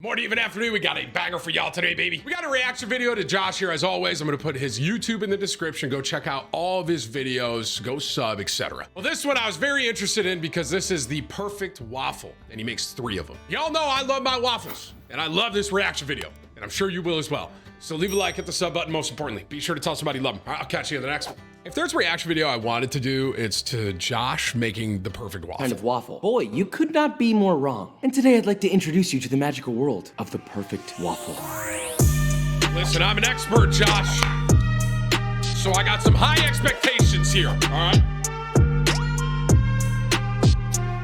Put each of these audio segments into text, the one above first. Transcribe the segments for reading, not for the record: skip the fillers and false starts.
Morning, even afternoon, we got a banger for y'all today, baby. We got a reaction video to Josh here, as always. I'm gonna put his YouTube in the description. Go check out all of his videos, go sub, etc. Well, this one I was very interested in because this is the perfect waffle, and he makes 3 of them. Y'all know I love my waffles, and I love this reaction video, and I'm sure you will as well. So leave a like, hit the sub button, most importantly. Be sure to tell somebody you love them. All right, I'll catch you in the next one. If there's a reaction video I wanted to do, it's to Josh making the perfect waffle. Kind of waffle. Boy, you could not be more wrong. And today I'd like to introduce you to the magical world of the perfect waffle. Listen, I'm an expert, Josh. So I got some high expectations here, all right?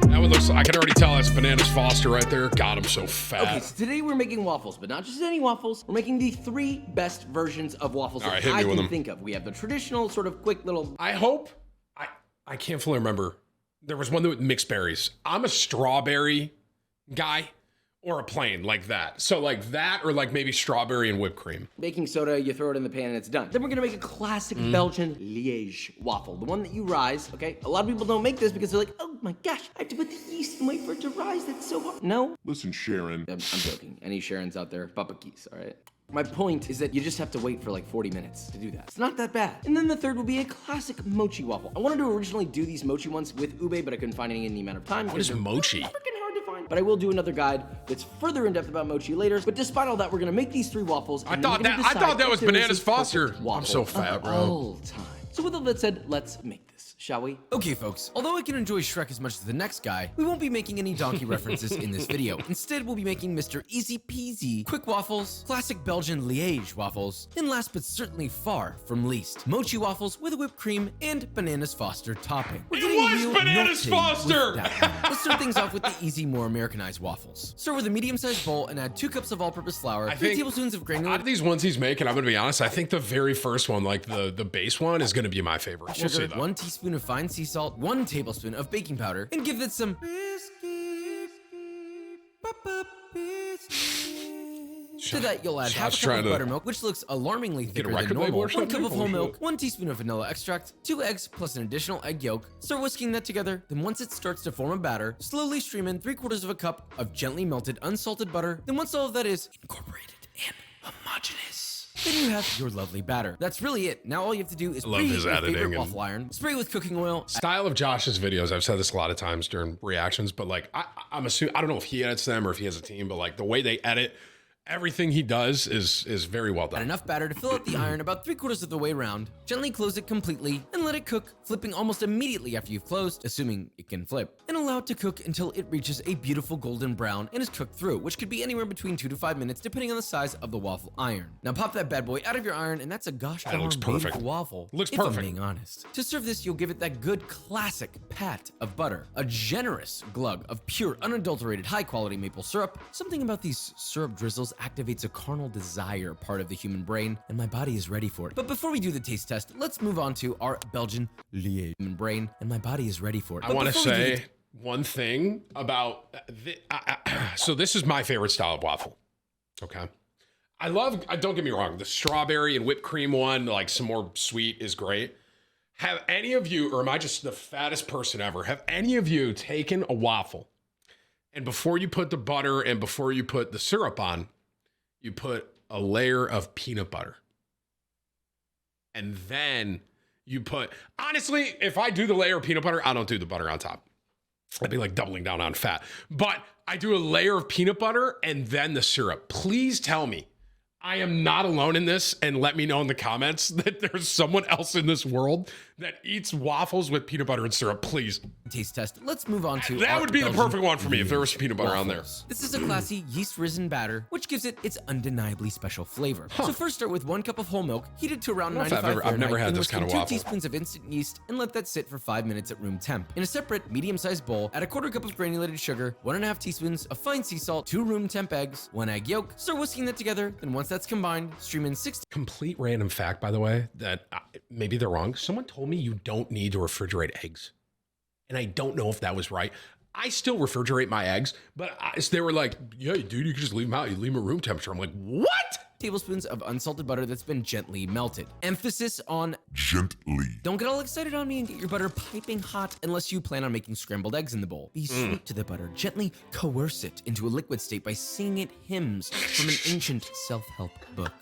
That one looks, I can already tell that's Bananas Foster right there. God, I'm so fat. Okay, so today we're making waffles, but not just any waffles. We're making the 3 best versions of waffles All right, that hit me I with can them. think of. We have the traditional sort of quick little... I hope, I can't fully remember. There was one that with mixed berries. I'm a strawberry guy or a plain like that. So like that or like maybe strawberry and whipped cream. Baking soda, you throw it in the pan and it's done. Then we're gonna make a classic Belgian Liège waffle, the one that you rise, okay? A lot of people don't make this because they're like, oh my gosh, I have to put the yeast and wait for it to rise, that's so hard. No? Listen, Sharon. I'm joking. Any Sharons out there, Papa Keys, all right? My point is that you just have to wait for like 40 minutes to do that. It's not that bad. And then the third will be a classic mochi waffle. I wanted to originally do these mochi ones with ube, but I couldn't find any in the amount of time. What is mochi? Freaking hard to find. But I will do another guide that's further in depth about mochi later. But despite all that, we're gonna make these 3 waffles. I thought that was Bananas Foster. I'm so fat, bro. All time. So with all that said, let's make this, shall we? Okay, folks, although I can enjoy Shrek as much as the next guy, we won't be making any donkey references in this video. Instead, we'll be making Mr. Easy Peasy, quick waffles, classic Belgian Liège waffles, and last but certainly far from least, mochi waffles with whipped cream and Bananas Foster topping. We're getting was real Bananas naughty Foster! with that one. Let's start things off with the easy, more Americanized waffles. Start with a medium-sized bowl and add 2 cups of all-purpose flour, 3 tablespoons of Out granulated of these ones he's making, I'm gonna be honest, I think the very first one, like the base one, is gonna be my favorite. We'll see sugar, though. 1 teaspoon of fine sea salt, 1 tablespoon of baking powder, and give it some To that, you'll add half a cup of buttermilk, which looks alarmingly thicker than normal, 1 cup of whole milk, 1 teaspoon of vanilla extract, 2 eggs plus an additional egg yolk. Start whisking that together, then once it starts to form a batter, slowly stream in 3/4 of a cup of gently melted unsalted butter. Then once all of that is incorporated and homogeneous, then you have your lovely batter. That's really it. Now all you have to do is preheat your favorite waffle iron, spray with cooking oil. Style of Josh's videos, I've said this a lot of times during reactions, but like I'm assuming, I don't know if he edits them or if he has a team, but like the way they edit, everything he does is very well done. Add enough batter to fill out the iron about 3/4 of the way around. Gently close it completely and let it cook, flipping almost immediately after you've closed, assuming it can flip. And allow it to cook until it reaches a beautiful golden brown and is cooked through, which could be anywhere between 2 to 5 minutes depending on the size of the waffle iron. Now pop that bad boy out of your iron and that's a gosh darn looks perfect. beautiful waffle. Looks if perfect. I'm being honest. To serve this, you'll give it that good classic pat of butter, a generous glug of pure unadulterated high quality maple syrup. Something about these syrup drizzles activates a carnal desire part of the human brain, and my body is ready for it. But before we do the taste test, let's move on to our Belgian Liège human brain, and my body is ready for it. I want to say one thing about so this is my favorite style of waffle. Okay. Don't get me wrong, the strawberry and whipped cream one, like some more sweet, is great. Have any of you, or am I just the fattest person ever, have any of you taken a waffle and before you put the butter and before you put the syrup on, you put a layer of peanut butter? And then you put, honestly, if I do the layer of peanut butter, I don't do the butter on top. I'd be like doubling down on fat. But I do a layer of peanut butter and then the syrup. Please tell me I am not alone in this, and let me know in the comments that there's someone else in this world that eats waffles with peanut butter and syrup, please. Taste test. Let's move on to That would be the Belgian perfect one for me if there was some peanut butter on there. waffles. This is a classy yeast-risen batter, which gives it its undeniably special flavor. So first start with 1 cup of whole milk, heated to around 95 Fahrenheit. I've never had and this whisk kind in of 2 waffle. teaspoons of instant yeast and let that sit for 5 minutes at room temp. In a separate medium-sized bowl, add a 1/4 cup of granulated sugar, 1.5 teaspoons of fine sea salt, 2 room temp eggs, 1 egg yolk. Start whisking that together. Then once that's combined, stream in 6 Complete random fact, by the way, that maybe they're wrong. Someone told me you don't need to refrigerate eggs. And I don't know if that was right. I still refrigerate my eggs, but they were like, yeah, dude, you can just leave them out. You leave them at room temperature. I'm like, what? tablespoons of unsalted butter that's been gently melted. Emphasis on Gently. don't get all excited on me and get your butter piping hot unless you plan on making scrambled eggs in the bowl. Be sweet to the butter. Gently coerce it into a liquid state by singing it hymns from an ancient self-help book.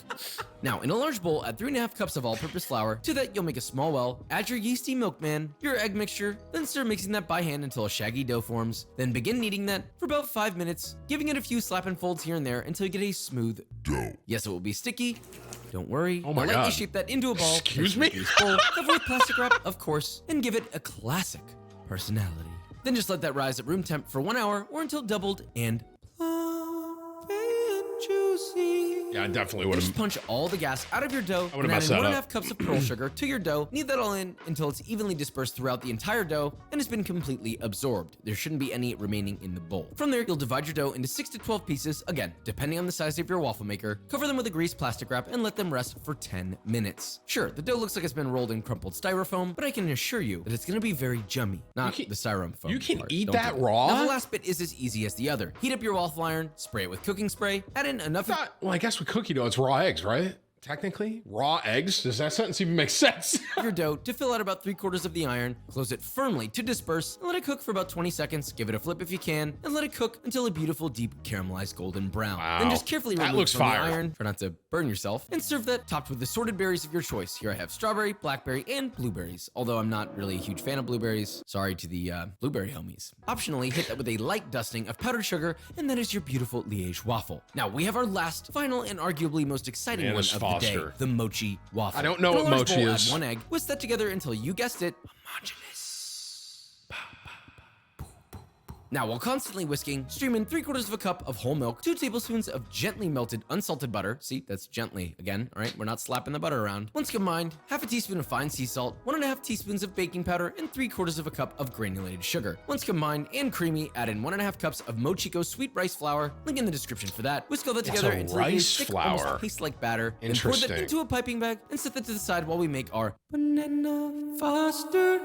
Now, in a large bowl, add 3.5 cups of all-purpose flour. To that, you'll make a small well. Add your yeasty milkman, your egg mixture, then start mixing that by hand until a shaggy dough forms. Then begin kneading that for about 5 minutes, giving it a few slap and folds here and there until you get a smooth Dough. Yes, it will be sticky. Don't worry. Oh my Now God. lightly shape that into a ball. Excuse Place it me? in a bowl, cover with plastic wrap, of course, and give it a classic personality. Then just let that rise at room temp for 1 hour or until doubled and plump and juicy. Yeah, I definitely would Just have. punch all the gas out of your dough I would've and add messed in that 1.5 up. cups of pearl sugar to your dough. Knead that all in until it's evenly dispersed throughout the entire dough and has been completely absorbed. There shouldn't be any remaining in the bowl. From there, you'll divide your dough into 6 to 12 pieces, again, depending on the size of your waffle maker. Cover them with a greased plastic wrap and let them rest for 10 minutes. Sure, the dough looks like it's been rolled in crumpled styrofoam, but I can assure you that it's gonna be very jummy. Not You can- the styrofoam you can part. eat Don't that do raw? Now the last bit is as easy as the other. Heat up your waffle iron, spray it with cooking spray, add in enough Well, I guess with cookie dough, it's raw eggs, right? Technically, raw eggs. Does that sentence even make sense? your dough to fill out about 3/4 of the iron, close it firmly to disperse, and let it cook for about 20 seconds. Give it a flip if you can, and let it cook until a beautiful, deep caramelized golden brown. Wow. Then just carefully That remove looks from fire. the iron, try not to burn yourself, and serve that topped with assorted berries of your choice. Here I have strawberry, blackberry, and blueberries, although I'm not really a huge fan of blueberries. Sorry to the blueberry homies. Optionally, hit that with a light dusting of powdered sugar, and that is your beautiful Liège waffle. Now, we have our last, final, and arguably most exciting Bananas one of the day, Foster. the mochi waffle. I don't know In a what large mochi bowl, is. Add 1 egg, whisk that together until you guessed it, homogeneous. Now, while constantly whisking, stream in 3/4 cup of whole milk, 2 tablespoons of gently melted unsalted butter. See, that's gently again, all right? We're not slapping the butter around. Once combined, 1/2 teaspoon of fine sea salt, 1.5 teaspoons of baking powder, and 3/4 cup of granulated sugar. Once combined and creamy, add in 1.5 cups of Mochiko sweet rice flour. Link in the description for that. Whisk all that together a until it is rice thick, flour. almost paste-like batter. Then pour that Interesting. into a piping bag and set that to the side while we make our banana foster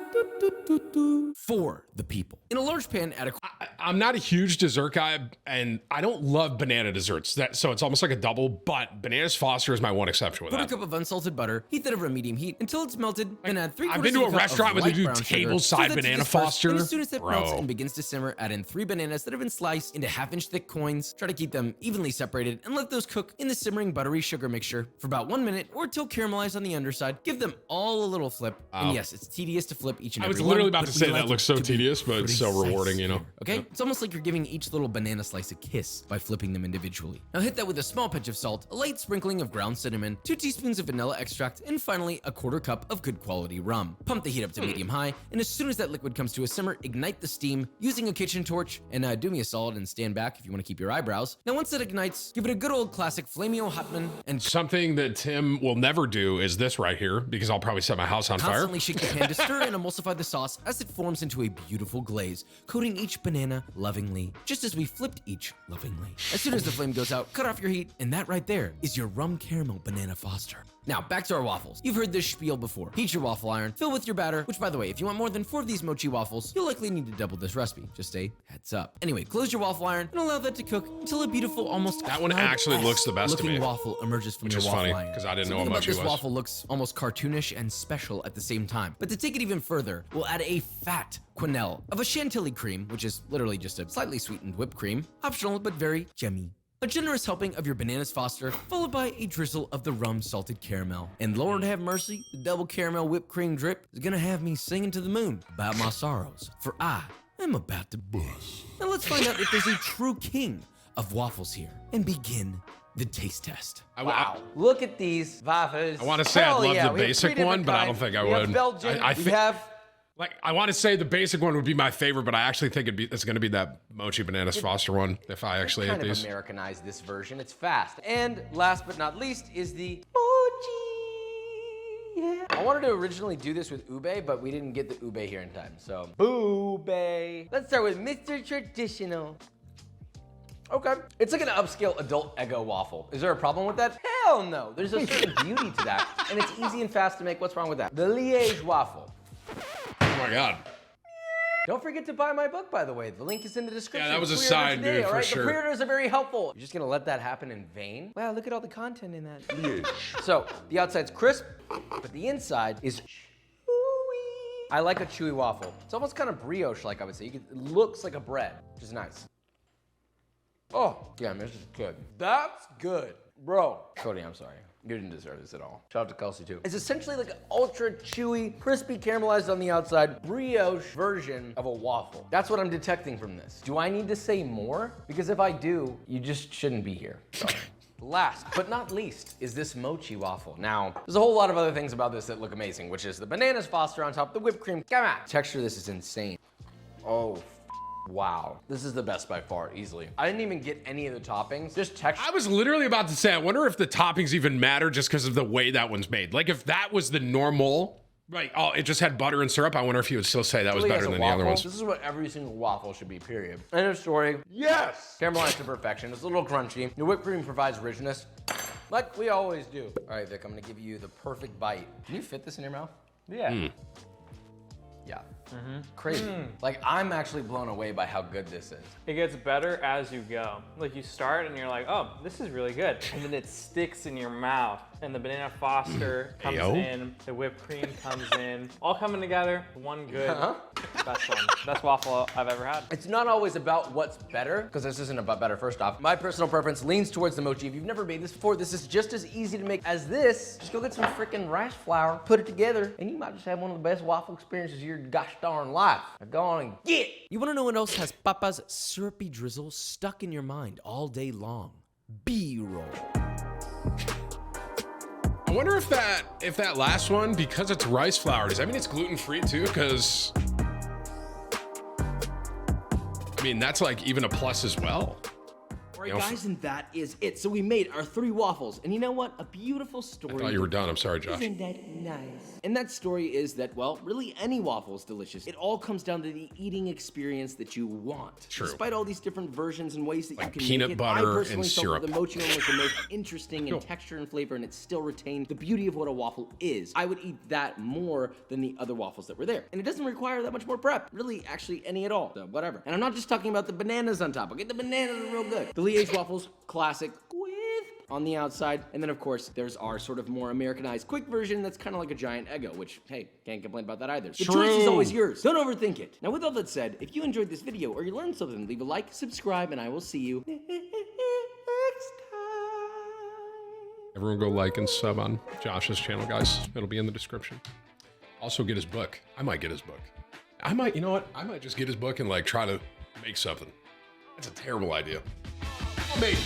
for the people. In a large pan, add a I'm not a huge dessert guy, and I don't love banana desserts. So it's almost like a double, but Bananas Foster is my one exception with 1/4 that. cup of unsalted butter, heat that over a medium heat until it's melted, then add 3/4 I've been to a cup of restaurant where they light do brown sugar. tableside Stir that to Banana disperse, Foster. And as soon as that melts Bro. and begins to simmer, add in 3 bananas that have been sliced into 1/2-inch thick coins. Try to keep them evenly separated and let those cook in the simmering buttery sugar mixture for about 1 minute or till caramelized on the underside. Give them all a little flip. And yes, it's tedious to flip each and I every was one. literally about but to say we that like looks it so to be tedious, but it's so precise rewarding, you know? here, okay? It's almost like you're giving each little banana slice a kiss by flipping them individually. Now hit that with a small pinch of salt, a light sprinkling of ground cinnamon, 2 teaspoons of vanilla extract, and finally a 1/4 cup of good quality rum. Pump the heat up to medium high, and as soon as that liquid comes to a simmer, ignite the steam using a kitchen torch, and do me a solid and stand back if you want to keep your eyebrows. Now once that ignites, give it a good old classic Flamio Hotman and Something that Tim will never do is this right here, because I'll probably set my house on fire. constantly shake the pan to stir and emulsify the sauce as it forms into a beautiful glaze, coating each banana lovingly, just as we flipped each lovingly. As soon as the flame goes out, cut off your heat, and that right there is your rum caramel banana foster. Now, back to our waffles. You've heard this spiel before. Heat your waffle iron, fill with your batter, which by the way, if you want more than 4 of these mochi waffles, you'll likely need to double this recipe. Just a heads up. Anyway, close your waffle iron and allow that to cook until a beautiful, almost That one actually looks the best to looking me. waffle emerges from Which your is waffle funny, iron. 'cause I didn't know Something what about mochi this was. waffle looks almost cartoonish and special at the same time. But to take it even further, we'll add a fat quenelle of a chantilly cream, which is literally just a slightly sweetened whipped cream, optional but very gemmy. A generous helping of your Bananas Foster, followed by a drizzle of the rum salted caramel. And Lord have mercy, the double caramel whipped cream drip is gonna have me singing to the moon about my sorrows, for I am about to bust. Now let's find out if there's a true king of waffles here and begin the taste test. Wow. Look at these waffles. I want to say I'd Hell love yeah, the we have basic 3 one, different but I don't kinds. think I We would. have Belgian, I we think- have... Like, I want to say the basic one would be my favorite, but I actually think it's going to be that Mochi Bananas Foster one if I actually kind ate of these. Americanized this version. It's fast. And last but not least is the mochi. Yeah. I wanted to originally do this with ube, but we didn't get the ube here in time. So, boobay. Let's start with Mr. Traditional. Okay. It's like an upscale adult Eggo waffle. Is there a problem with that? Hell no. There's a certain beauty to that, and it's easy and fast to make. What's wrong with that? The Liège waffle. Oh my God. Don't forget to buy my book, by the way. The link is in the description. Yeah, that was a Pre-order sign, today, dude, all for right? sure. The pre-orders are very helpful. You're just gonna let that happen in vain? Wow, look at all the content in that. So, the outside's crisp, but the inside is chewy. I like a chewy waffle. It's almost kind of brioche-like, I would say. It looks like a bread, which is nice. Oh, yeah, this is good. That's good. Bro. Cody, I'm sorry. You didn't deserve this at all. Shout out to Kelsey, too. It's essentially like an ultra chewy, crispy, caramelized on the outside, brioche version of a waffle. That's what I'm detecting from this. Do I need to say more? Because if I do, you just shouldn't be here. So. Last but not least is this mochi waffle. Now, there's a whole lot of other things about this that look amazing, which is the bananas foster on top, the whipped cream. Come on. Texture of this is insane. Oh, wow. This is the best by far, easily. I didn't even get any of the toppings, just texture. I was literally about to say, I wonder if the toppings even matter just because of the way that one's made. Like if that was the normal, right, oh, it just had butter and syrup, I wonder if you would still say that was better than the other ones. This is what every single waffle should be, period. End of story. Yes! Caramelized to perfection. It's a little crunchy. The whipped cream provides richness, like we always do. All right, Vic, I'm gonna give you the perfect bite. Can you fit this in your mouth? Yeah. Yeah. Crazy. Like, I'm actually blown away by how good this is. It gets better as you go. Like you start and you're like, oh, this is really good. And then it sticks in your mouth. And the banana foster comes in, the whipped cream comes in, all coming together, one good, best waffle I've ever had. It's not always about what's better, because this isn't about better, first off. My personal preference leans towards the mochi. If you've never made this before, this is just as easy to make as this. Just go get some freaking rice flour, put it together, and you might just have one of the best waffle experiences of your gosh darn life. Now go on and get it. You wanna know what else has Papa's syrupy drizzle stuck in your mind all day long? B-roll. I wonder if that last one, because it's rice flour, does that mean it's gluten-free too? Because, I mean, that's like even a plus as well. All right, guys, and that is it. So we made our 3 waffles. And you know what? A beautiful story. I thought you were done. I'm sorry, Josh. Isn't that nice? And that story is that, well, really any waffle is delicious. It all comes down to the eating experience that you want. True. Despite all these different versions and ways that Like you can peanut make it, butter I personally and felt syrup. that the mochi one was the most interesting in Cool. texture and flavor, and it still retained the beauty of what a waffle is. I would eat that more than the other waffles that were there. And it doesn't require that much more prep. Really, actually, any at all. So, whatever. And I'm not just talking about the bananas on top. Okay, the bananas are real good. The Liège waffles, classic with on the outside. And then of course, there's our sort of more Americanized quick version that's kind of like a giant Eggo, which, hey, can't complain about that either. The choice is always yours. Don't overthink it. Now with all that said, if you enjoyed this video or you learned something, leave a like, subscribe, and I will see you next time. Everyone go like and sub on Josh's channel, guys. It'll be in the description. Also get his book. I might get his book. I might, you know what? I might just get his book and like try to make something. That's a terrible idea. Maybe.